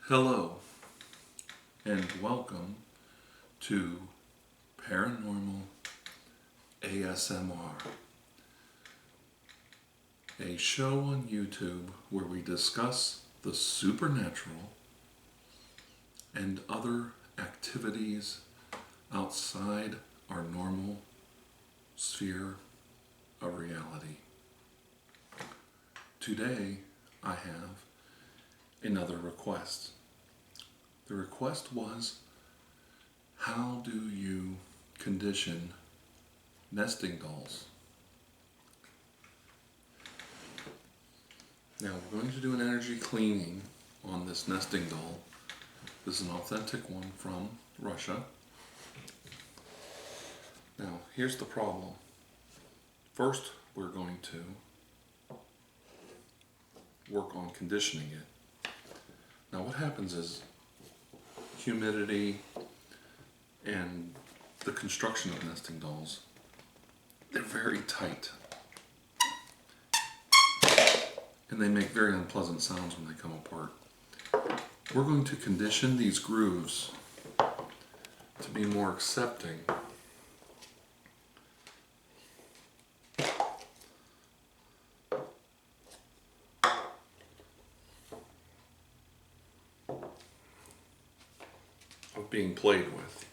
Hello, and welcome to Paranormal ASMR, a show on YouTube where we discuss the supernatural and other activities outside our normal sphere of reality. Today, I have another request. The request was, how do you condition nesting dolls? Now we're going to do an energy cleaning on this nesting doll. This is an authentic one from Russia. Now here's the problem. First we're going to work on conditioning it. Now what happens is humidity and the construction of nesting dolls, they're very tight. And they make very unpleasant sounds when they come apart. We're going to condition these grooves to be more accepting of being played with.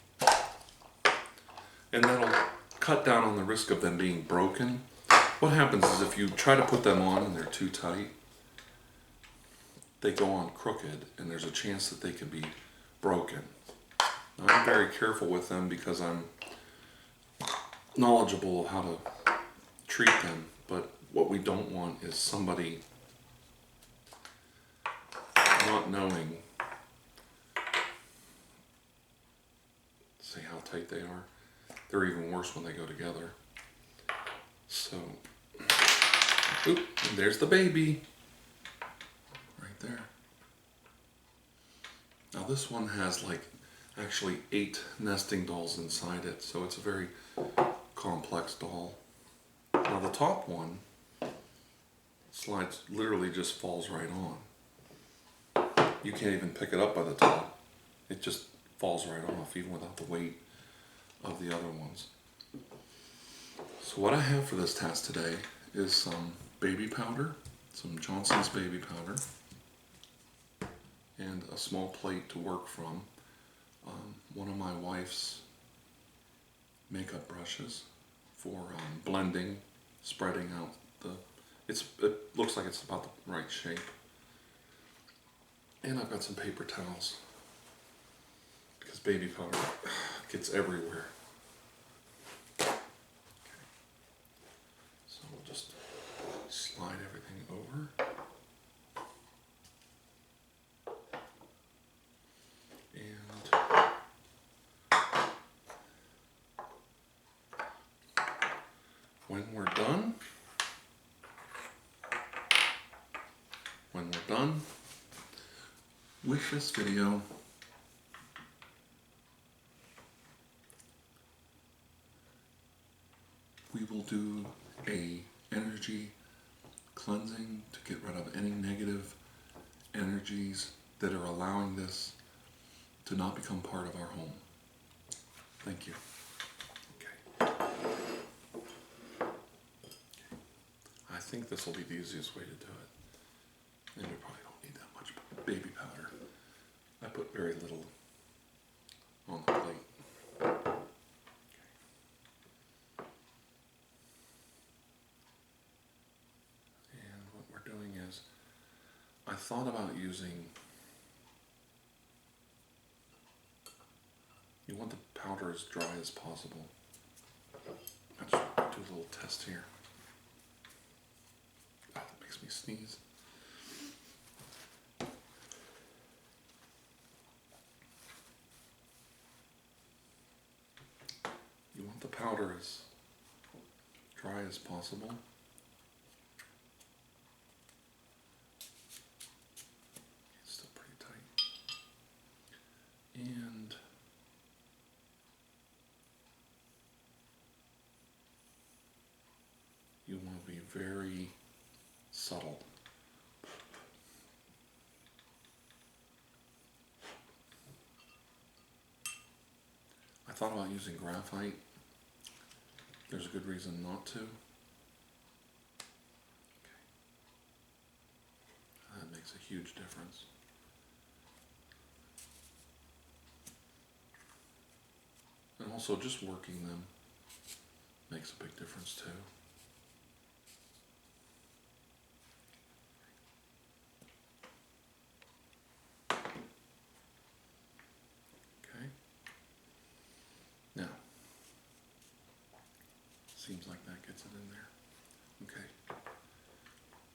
And that'll cut down on the risk of them being broken. What happens is if you try to put them on and they're too tight, they go on crooked and there's a chance that they can be broken. Now, I'm very careful with them because I'm knowledgeable of how to treat them, but what we don't want is somebody not knowing, see how tight they are. They're even worse when they go together. So, oop, and there's the baby. Right there. Now this one has like actually 8 nesting dolls inside it, so it's a very complex doll. Now the top one slides, literally just falls right on. You can't even pick it up by the top. It just falls right off, even without the weight of the other ones. So what I have for this task today is some baby powder, some Johnson's baby powder, and a small plate to work from. One of my wife's makeup brushes for blending, spreading out the, it looks like it's about the right shape. And I've got some paper towels, because baby powder gets everywhere. Okay. So we'll just slide everything over. And when we're done with this video, we will do a energy cleansing to get rid of any negative energies that are allowing this to not become part of our home. Thank you. Okay. I think this will be the easiest way to do it. And we probably don't need that much baby powder. I put very little on the plate. And what we're doing is, I thought about using, you want the powder as dry as possible. Let's do a little test here. Oh, that makes me sneeze. You want the powder as dry as possible. It's still pretty tight. And you want to be very subtle. thought about using graphite. There's a good reason not to. Okay. That makes a huge difference. And also just working them makes a big difference too. Okay. Now, seems like that gets it in there. Okay.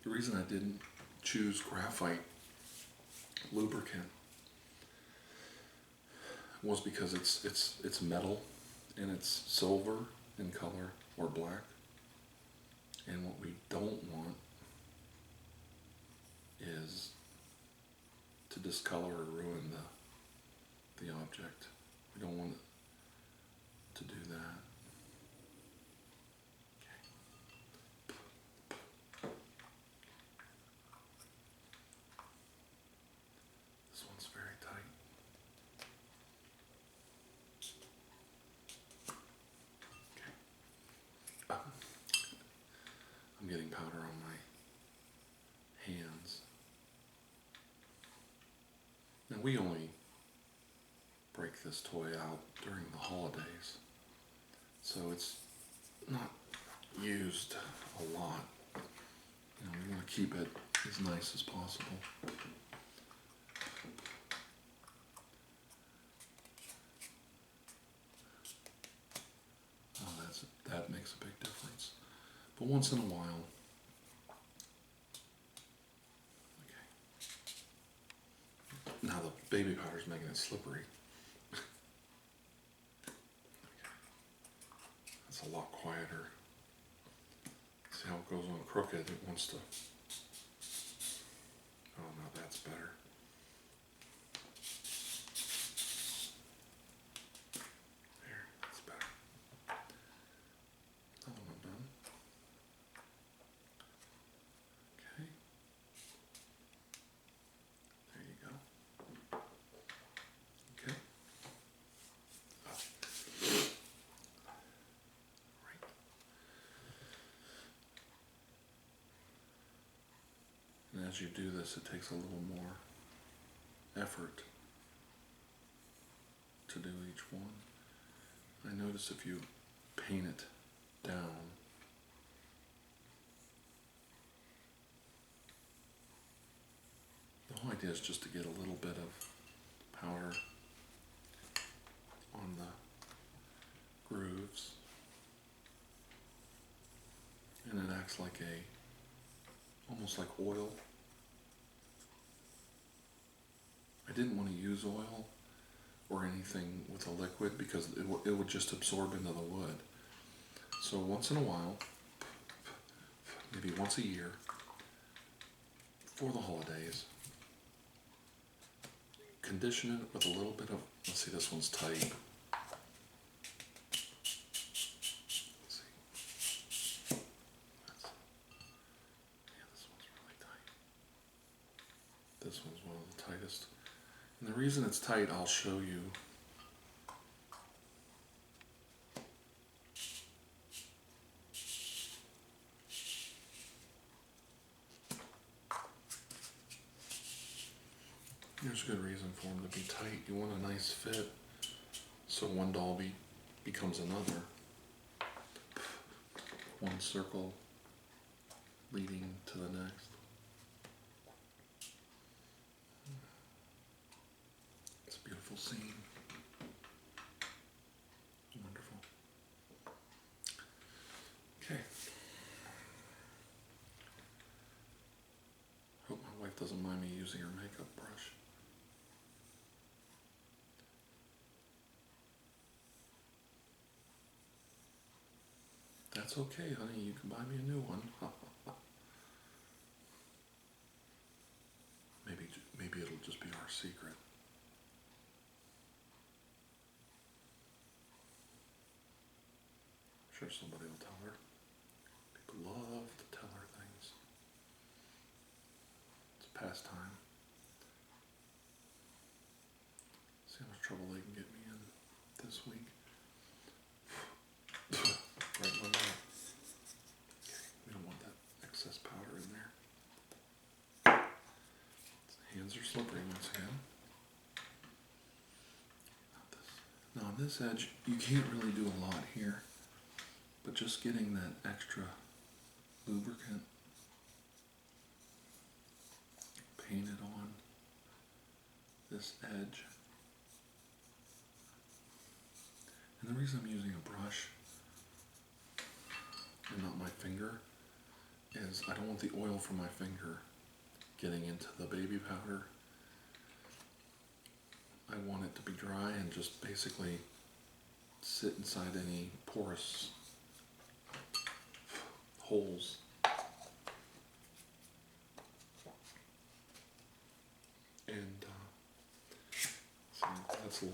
The reason I didn't choose graphite lubricant was because it's metal and it's silver in color or black, and what we don't want is to discolor or ruin the object. We don't want to do that. This one's very tight. I'm getting powder on my hands. Now we only break this toy out during the holidays, so it's not used a lot. You know, we want to keep it as nice as possible. Oh, that makes a big difference. But once in a while, okay. Now the baby powder's making it slippery. Okay. That's a lot quieter. See how it goes on crooked? It wants to. Oh, now that's better. There, that's better. Another one done. Okay. There you go. Okay. Right. And as you do this, it takes a little more effort to do each one. I notice if you paint it down, the whole idea is just to get a little bit of powder on the grooves, and it acts like almost like oil. I didn't want to use oil or anything with a liquid because it would just absorb into the wood. So once in a while, maybe once a year, for the holidays, condition it with a little bit of, let's see, this one's tight. Let's see. Yeah, this one's really tight. This one's one of the tightest. And the reason it's tight, I'll show you. There's a good reason for them to be tight. You want a nice fit, so one doll becomes another. One circle leading to the next. It's a beautiful scene. Wonderful. Okay. Hope my wife doesn't mind me using her makeup brush. That's okay, honey. You can buy me a new one. Maybe it'll just be our secret. I'm sure somebody will tell her. People love to tell her things. It's a pastime. See how much trouble they can get me in this week. slippery once again. Now on this edge, you can't really do a lot here, but just getting that extra lubricant painted on this edge. And the reason I'm using a brush and not my finger is I don't want the oil from my finger getting into the baby powder. I want it to be dry and just basically sit inside any porous holes. And so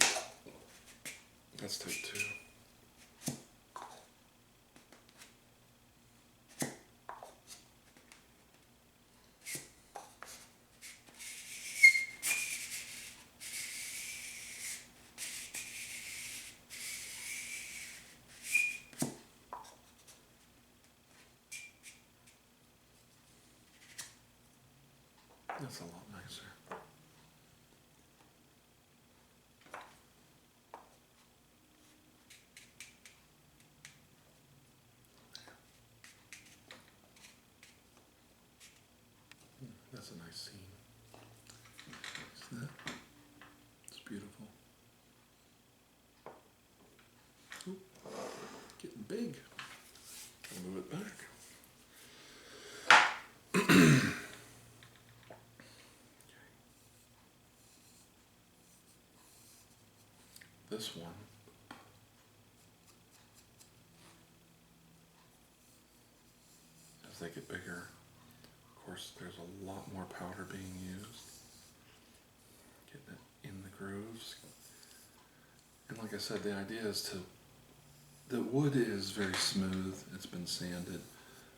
that's take two. That's a lot nicer. That's a nice scene. See that? It's beautiful. Ooh, getting big. I'll move it back. This one, as they get bigger, of course there's a lot more powder being used, getting it in the grooves. And like I said, the idea is the wood is very smooth, it's been sanded,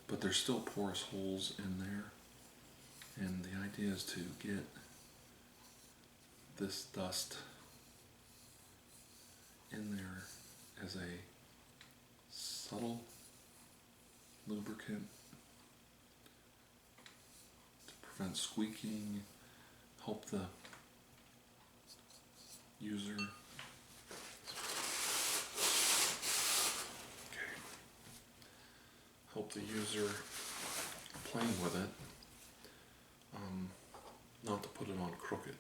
but there's still porous holes in there. And the idea is to get this dust in there as a subtle lubricant to prevent squeaking, help the user playing with it, not to put it on crooked.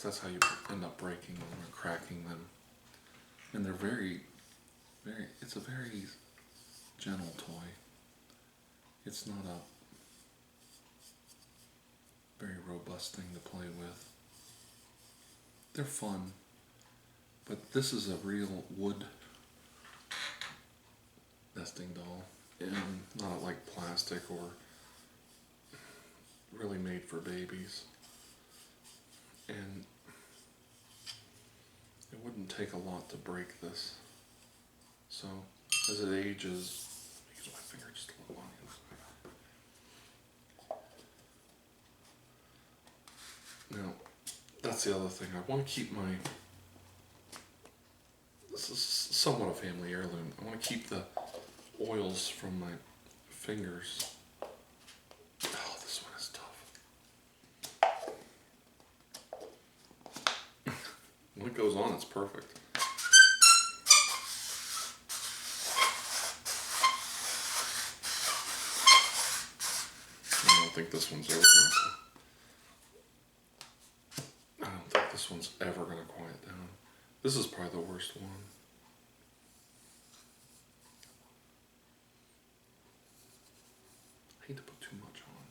That's how you end up breaking them or cracking them. And they're it's a very gentle toy. It's not a very robust thing to play with. They're fun, but this is a real wood nesting doll, and not like plastic or really made for babies. And it wouldn't take a lot to break this. So as it ages, I use my finger just a little on the inside. Now, that's the other thing. I want to keep this is somewhat a family heirloom. I want to keep the oils from my fingers. Oh, this one is tough. When it goes on, it's perfect. I don't think this one's ever going to quiet down. This is probably the worst one. I hate to put too much on.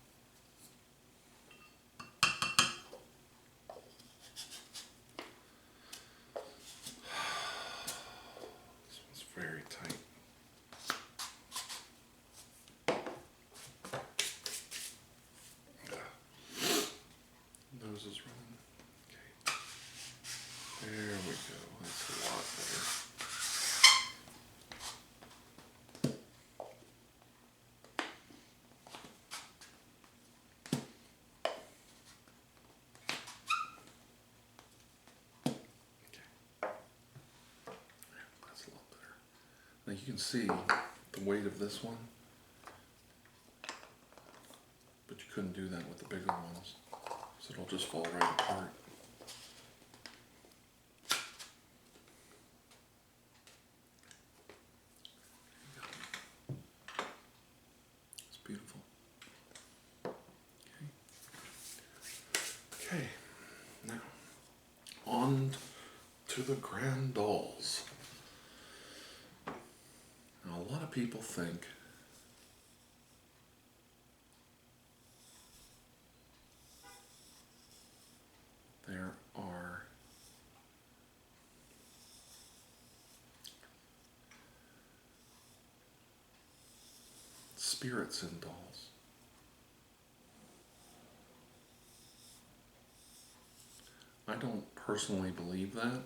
This one's very tight. Nose is running. Okay. There we go. That's a lot better. That's a lot better. Now you can see the weight of this one, but you couldn't do that with the bigger ones, so it'll just fall right apart. It's beautiful. Okay, now on to the grand dolls. Now a lot of people think there are spirits in dolls. I don't personally believe that,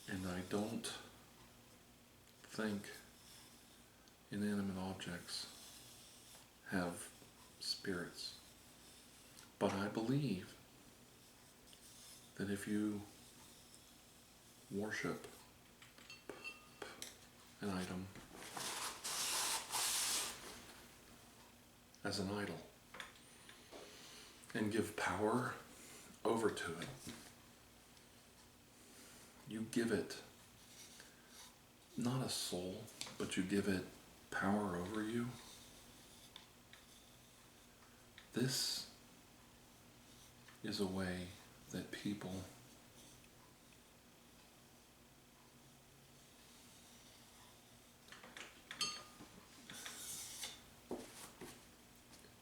and I don't think inanimate objects have spirits. But I believe that if you worship an item as an idol and give power over to it, you give it not a soul, but you give it power over you. This is a way that people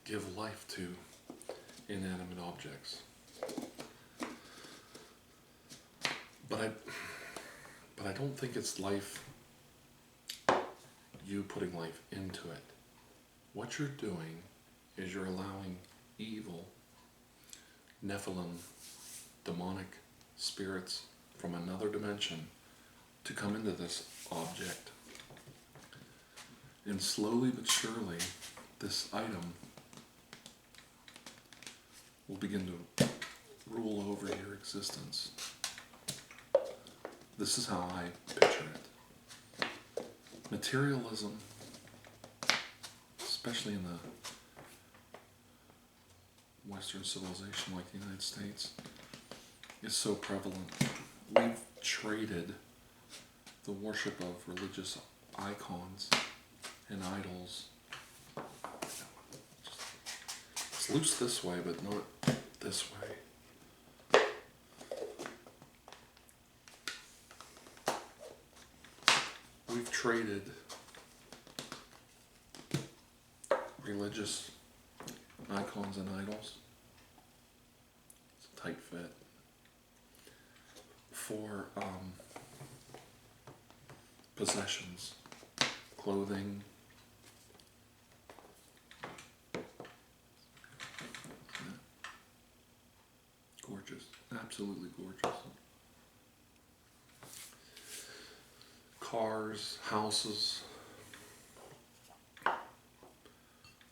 give life to inanimate objects. But I don't think it's life, you putting life into it. What you're doing is you're allowing evil, Nephilim, demonic spirits from another dimension to come into this object. And slowly but surely, this item will begin to rule over your existence. This is how I picture it. Materialism, especially in the Western civilization like the United States, is so prevalent. We've traded the worship of religious icons and idols. It's loose this way, but not this way. We've traded religious icons and idols, it's a tight fit, for possessions, clothing, gorgeous, absolutely gorgeous. Cars, houses,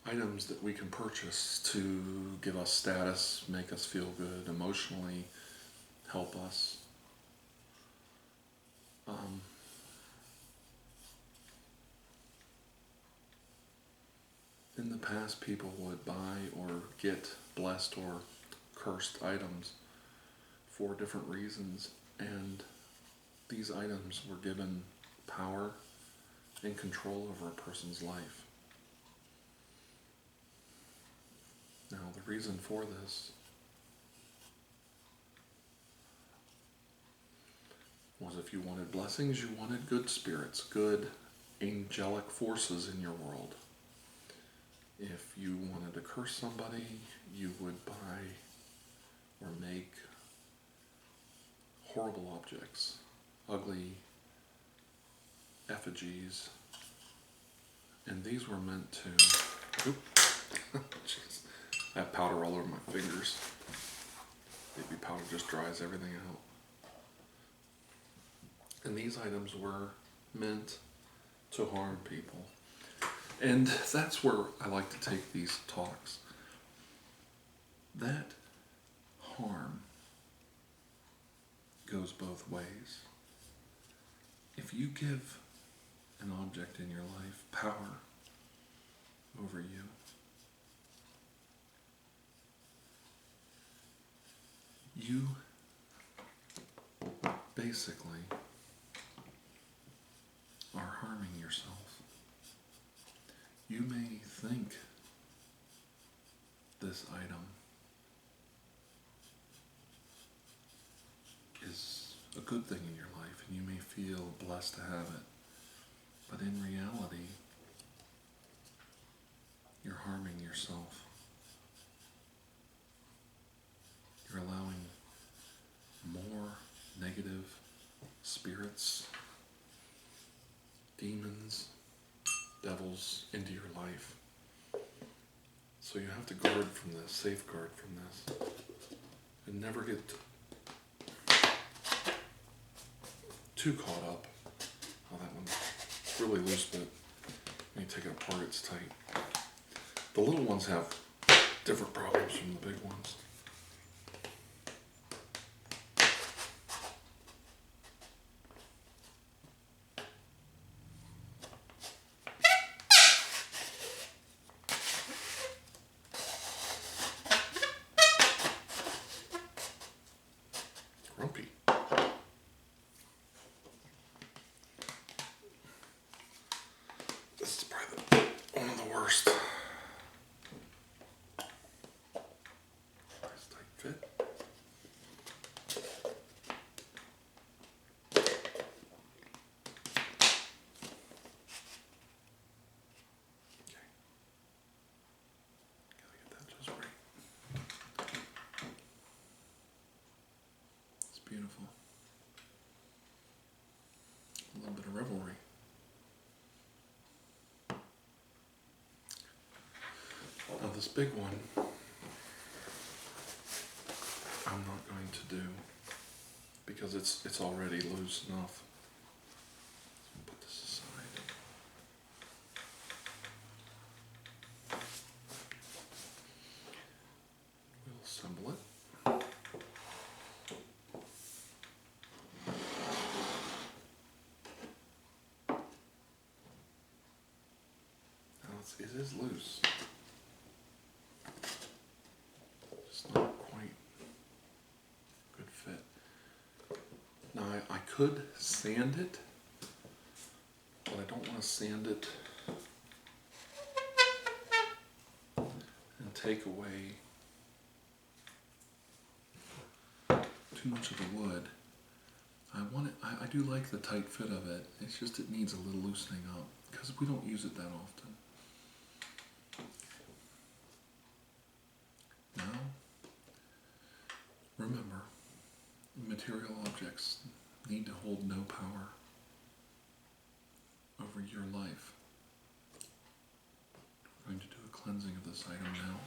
items that we can purchase to give us status, make us feel good, emotionally help us. In the past, people would buy or get blessed or cursed items for different reasons, and these items were given power and control over a person's life. Now, the reason for this was if you wanted blessings, you wanted good spirits, good angelic forces in your world. If you wanted to curse somebody, you would buy or make horrible objects, ugly effigies, and these were meant to, jeez, I have powder all over my fingers. Baby powder just dries everything out. And these items were meant to harm people. And that's where I like to take these talks. That harm goes both ways. If you give an object in your life power over you. You basically are harming yourself. You may think this item is a good thing in your life and you may feel blessed to have it, but in reality, you're harming yourself. You're allowing more negative spirits, demons, devils into your life. So you have to guard from this, safeguard from this, and never get too caught up. Oh, that one's really loose, but when you take it apart, it's tight. The little ones have different problems from the big ones. Grumpy. This is probably one of the worst. Nice tight fit. Okay. Gotta get that just right. It's beautiful. A little bit of revelry. Now this big one, I'm not going to do because it's already loose enough. So put this aside. We'll assemble it. Now it is loose. Just not quite good fit. Now I could sand it, but I don't want to sand it and take away too much of the wood. I do like the tight fit of it. It's just it needs a little loosening up because we don't use it that often. Now, remember, material objects need to hold no power over your life. We're going to do a cleansing of this item now.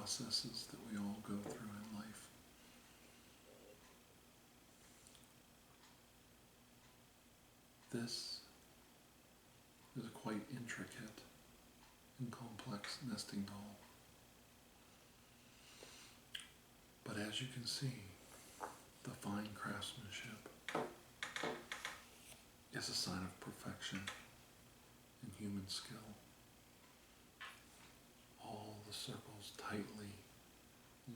processes that we all go through in life. This is a quite intricate and complex nesting doll. But as you can see, the fine craftsmanship is a sign of perfection in human skill. All the circles tightly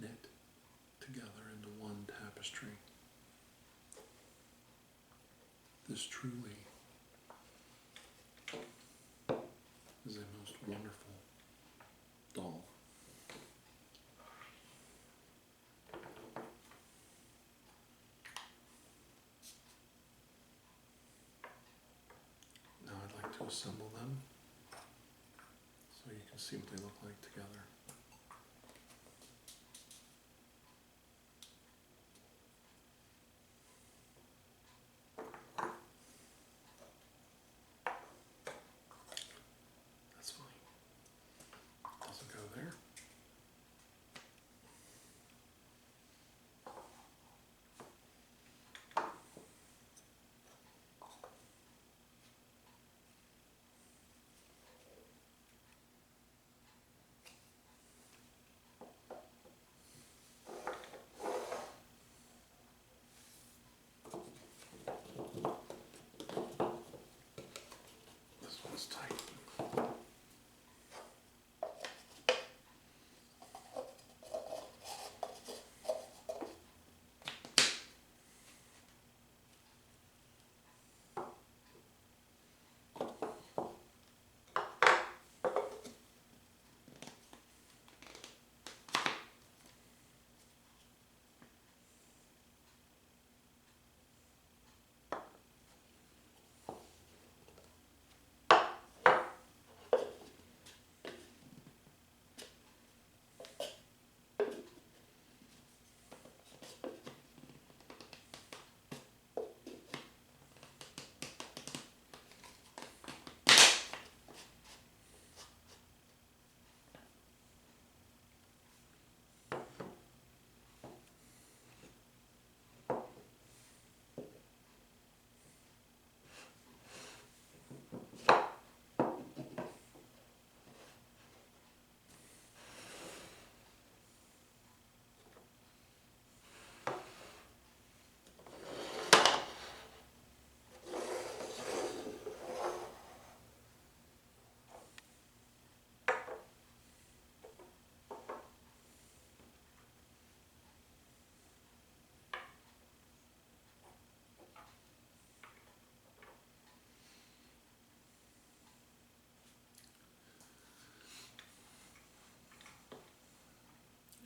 knit together into one tapestry. This truly is a most wonderful doll. Now I'd like to assemble them so you can see what they look like together. That's fine. Doesn't go there. This one's tight.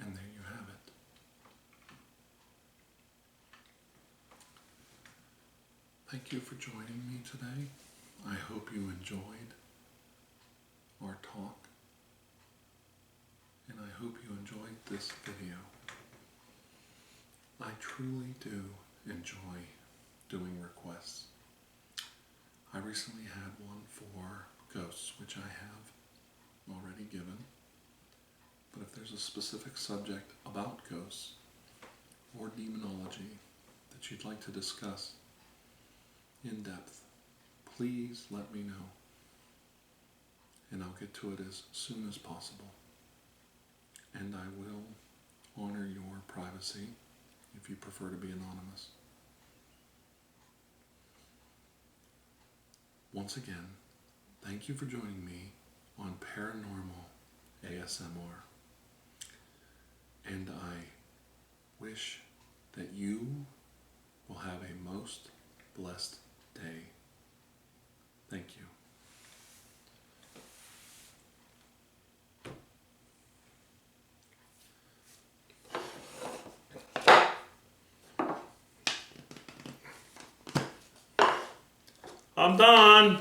And there you have it. Thank you for joining me today. I hope you enjoyed our talk, and I hope you enjoyed this video. I truly do enjoy doing requests. I recently had one for ghosts, which I have already given. But if there's a specific subject about ghosts or demonology that you'd like to discuss in depth, please let me know, and I'll get to it as soon as possible. And I will honor your privacy if you prefer to be anonymous. Once again, thank you for joining me on Paranormal ASMR. And I wish that you will have a most blessed day. Thank you. I'm done.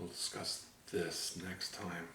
we'll discuss this next time.